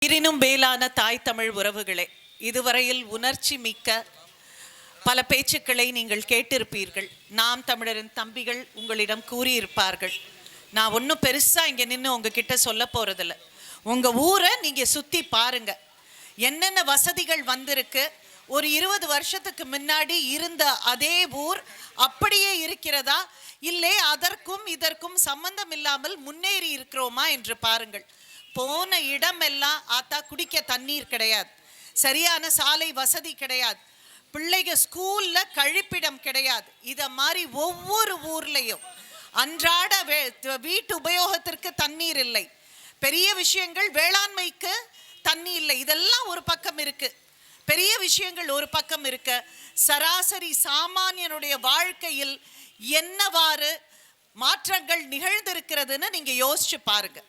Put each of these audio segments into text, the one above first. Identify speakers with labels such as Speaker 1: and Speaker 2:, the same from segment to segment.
Speaker 1: இரினும் மேலான தாய் தமிழ் உறவுகளே, இதுவரையில் உணர்ச்சி மிக்க பல பேச்சுக்களை நீங்கள் கேட்டிருப்பீர்கள். நாம் தமிழரின் தம்பிகள் உங்களிடம் கூறியிருப்பார்கள். நான் ஒன்றும் பெருசாக இங்கே நின்று உங்ககிட்ட சொல்ல போகிறதில்ல. உங்கள் ஊரை நீங்கள் சுற்றி பாருங்க, என்னென்ன வசதிகள் வந்திருக்கு. ஒரு 20 வருஷத்துக்கு முன்னாடி இருந்த அதே ஊர் அப்படியே இருக்கிறதா, இல்லை அதற்கும் இதற்கும் சம்பந்தம் இல்லாமல் முன்னேறி இருக்கிறோமா என்று பாருங்கள். போன இடமெல்லாம் ஆத்தா குடிக்க தண்ணீர் கிடையாது, சரியான சாலை வசதி கிடையாது, பிள்ளைங்க ஸ்கூல்ல கழிப்பிடம் கிடையாது. இத மாதிரி ஒவ்வொரு ஊர்லயும் அன்றாட வீட்டு உபயோகத்திற்கு தண்ணீர் இல்லை. பெரிய விஷயங்கள் வேளாண்மைக்கு தண்ணி இல்லை. இதெல்லாம் ஒரு பக்கம் இருக்கு, பெரிய விஷயங்கள் ஒரு பக்கம் இருக்கு. சராசரி சாமானியனுடைய வாழ்க்கையில் என்னவாறு மாற்றங்கள் நிகழ்ந்திருக்கிறதுன்னு நீங்க யோசிச்சு பாருங்க.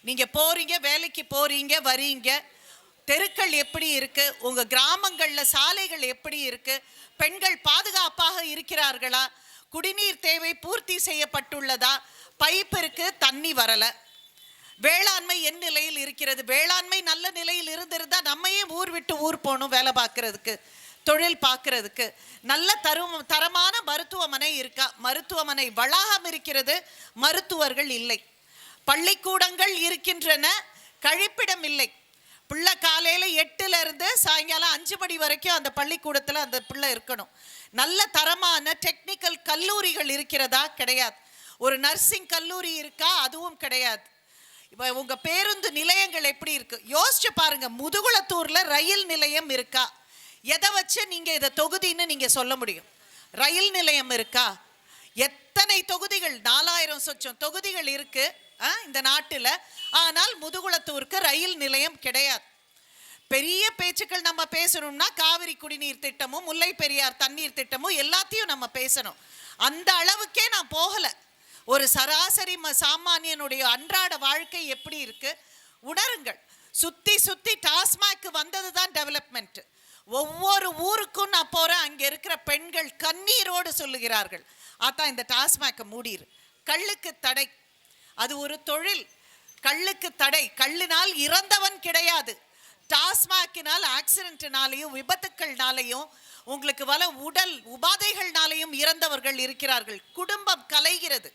Speaker 1: நீங்க போறீங்க, வேலைக்கு போறீங்க, வரீங்க, தெருக்கள் எப்படி இருக்கு, உங்க கிராமங்கள்ல சாலைகள் எப்படி இருக்கு, பெண்கள் பாதுகாப்பாக இருக்கிறார்களா, குடிநீர் தேவை பூர்த்தி செய்யப்பட்டுள்ளதா, பைப் இருக்கு, தண்ணி வரல, வேளாண்மை என் நிலையில் இருக்கிறது. வேளாண்மை நல்ல நிலையில் இருந்திருந்தா நம்மையே ஊர் விட்டு ஊர் போகணும் வேலை பார்க்கறதுக்கு, தொழில் பார்க்கறதுக்கு. நல்ல தரமான மருத்துவமனை இருக்கா, மருத்துவமனை வளாகம் இருக்கிறது, மருத்துவர்கள் இல்லை. பள்ளிக்கூடங்கள் இருக்கின்றன, கழிப்பிடம் இல்லை. பிள்ளை காலையில் 8ல இருந்து சாயங்காலம் 5 மணி வரைக்கும் அந்த பள்ளிக்கூடத்தில் அந்த பிள்ளை இருக்கணும். நல்ல தரமான டெக்னிக்கல் கல்லூரிகள் இருக்கிறதா, கிடையாது. ஒரு நர்சிங் கல்லூரி இருக்கா, அதுவும் கிடையாது. இப்போ உங்கள் பேருந்து நிலையங்கள் எப்படி இருக்கு யோசிச்சு பாருங்க. முதுகுளத்தூர்ல ரயில் நிலையம் இருக்கா? எதை வச்சு நீங்க இதை தொகுதின்னு நீங்க சொல்ல முடியும்? ரயில் நிலையம் இருக்கா? எத்தனை தொகுதிகள், 4000 சொச்சம் தொகுதிகள் இருக்கு இந்த நாட்டில். ஆனால் முதுகுளத்தூருக்கு ரயில் நிலையம் கிடையாது. பெரிய பேச்சுக்கள் நம்ம பேசணும்னா காவிரி குடிநீர் திட்டமும் முல்லை பெரியார் தண்ணீர் திட்டமும் எல்லாத்தையும் நம்ம பேசணும். அந்த அளவுக்கே நான் போகல. ஒரு சராசரி சாமானியனுடைய அன்றாட வாழ்க்கை எப்படி இருக்கு உணருங்கள். சுத்தி சுத்தி டாஸ்மாக் வந்தது தான் டெவலப்மெண்ட். ஒவ்வொரு ஊருக்கும் நான் போறேன், அங்க இருக்கிற பெண்கள் கண்ணீரோடு சொல்லுகிறார்கள், அதான் இந்த டாஸ்மாக் மூடிரு, கள்ளுக்கு தடை, அது ஒரு தொழில், கள்ளுக்கு தடை. கள்ளினால் இறந்தவன் கிடையாது, டாஸ்மாக்கினால் ஆக்சிடென்ட்னாலையும் விபத்துக்கள்னாலையும் உங்களுக்கு வர உடல் உபாதைகள்னாலையும் இறந்தவர்கள் இருக்கிறார்கள். குடும்பம் கலைகிறது,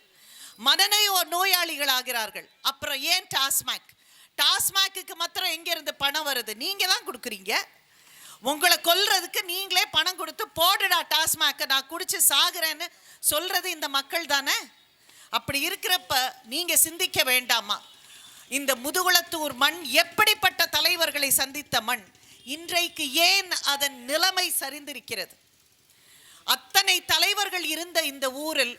Speaker 1: மனநோய் நோயாளிகள் ஆகிறார்கள். அப்புறம் ஏன் டாஸ்மாக்? டாஸ்மாக்கு மாத்திரம் எங்கிருந்து பணம் வருது? நீங்க தான் கொடுக்குறீங்க. உங்களை கொல்றதுக்கு நீங்களே பணம் கொடுத்து போடுடா டாஸ்மாக், நான் குடிச்சு சாகுறேன்னு சொல்றது இந்த மக்கள் தானே. அப்படி இருக்கிறப்ப நீங்க சிந்திக்க வேண்டாமா? இந்த முதுகுளத்தூர் மண் எப்படிப்பட்ட தலைவர்களை சந்தித்த மண், இன்றைக்கு ஏன் அதன் நிலைமை சரிந்திருக்கிறது? அத்தனை தலைவர்கள் இருந்த இந்த ஊரில்,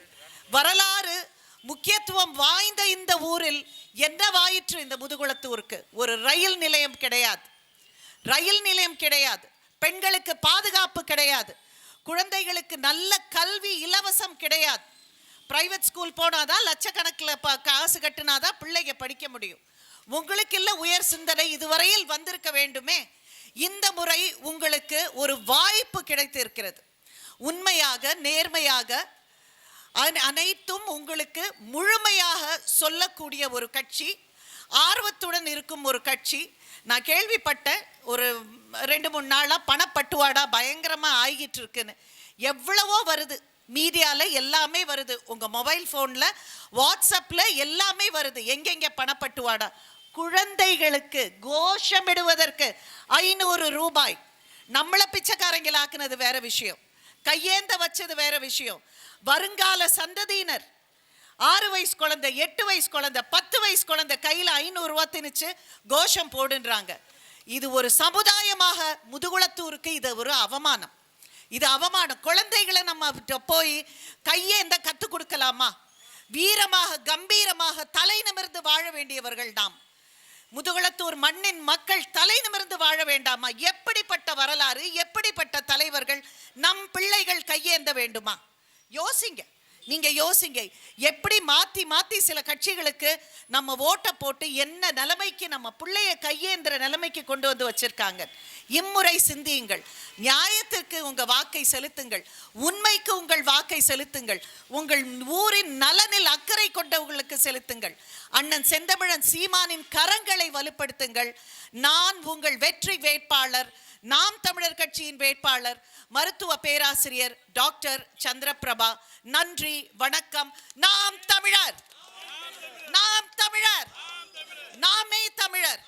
Speaker 1: வரலாறு முக்கியத்துவம் வாய்ந்த இந்த ஊரில் என்னவாயிற்று? இந்த முதுகுளத்தூருக்கு ஒரு ரயில் நிலையம் கிடையாது, ரயில் நிலையம் கிடையாது, பெண்களுக்கு பாதுகாப்பு கிடையாது, குழந்தைகளுக்கு நல்ல கல்வி இலவசம் கிடையாது. பிரைவேட் ஸ்கூல் போனாதான் லட்சக்கணக்கில் காசு கட்டினாதான் பிள்ளைங்க படிக்க முடியும். உங்களுக்கு இல்லை உயர் சிந்தனை, இதுவரையில் வந்திருக்க வேண்டுமே. இந்த முறை உங்களுக்கு ஒரு வாய்ப்பு கிடைத்திருக்கிறது. உண்மையாக நேர்மையாக அனைத்தும் உங்களுக்கு முழுமையாக சொல்லக்கூடிய ஒரு கட்சி, ஆர்வத்துடன் இருக்கும் ஒரு கட்சி. நான் கேள்விப்பட்ட ஒரு 2-3 நாளாக பணப்பட்டுவாடா பயங்கரமாக ஆகிட்டு இருக்குன்னு. எவ்வளவோ வருது, மீடியாவில் எல்லாமே வருது, உங்கள் மொபைல் ஃபோனில் வாட்ஸ்அப்பில் எல்லாமே வருது. எங்கெங்கே பணப்பட்டுவாடா? குழந்தைகளுக்கு கோஷமிடுவதற்கு 500 ரூபாய். நம்மளை பிச்சைக்காரங்களாக்குனது வேற விஷயம், கையேந்த வச்சது வேற விஷயம். வருங்கால சந்ததியினர் 6 வயசு குழந்தை, 8 வயசு குழந்தை, 10 வயசு குழந்தை கையில் 500 ரூபா திணிச்சு கோஷம் போடுன்றாங்க. இது ஒரு சமுதாயமாக முதுகுளத்தூருக்கு இது ஒரு அவமானம், இது அவமானம். குழந்தைகளை நம்ம போய் கையேந்த கற்றுக் கொடுக்கலாமா? வீரமாக கம்பீரமாக தலை நிமிர்ந்து வாழ வேண்டியவர்கள் நாம். முதுகுளத்தூர் மண்ணின் மக்கள் தலை நிமிர்ந்து வாழ வேண்டாமா? எப்படிப்பட்ட வரலாறு, எப்படிப்பட்ட தலைவர்கள்? நம் பிள்ளைகள் கையேந்த வேண்டுமா? யோசிங்க. நீங்க யோசிங்க, எப்படி மாத்தி மாத்தி சில கட்சிகளுக்கு நம்ம ஓட்டை போட்டு என்ன நிலைமைக்கு நம்ம பிள்ளைய கையேந்திர நிலைமைக்கு கொண்டு வந்து வச்சிருக்காங்க. இம்முறை சிந்தியுங்கள், நியாயத்திற்கு உங்க வாக்கை செலுத்துங்கள், உண்மைக்கு உங்கள் வாக்கை செலுத்துங்கள், உங்கள் ஊரின் நலனில் அக்கறை கொண்டவர்களுக்கு செலுத்துங்கள். அண்ணன் செந்தமிழன் சீமானின் கரங்களை வலுப்படுத்துங்கள். நான் உங்கள் வெற்றி வேட்பாளர், நாம் தமிழர் கட்சியின் வேட்பாளர் மருத்துவ பேராசிரியர் டாக்டர் சந்திரபிரபா. நன்றி, வணக்கம். நாம் தமிழர்.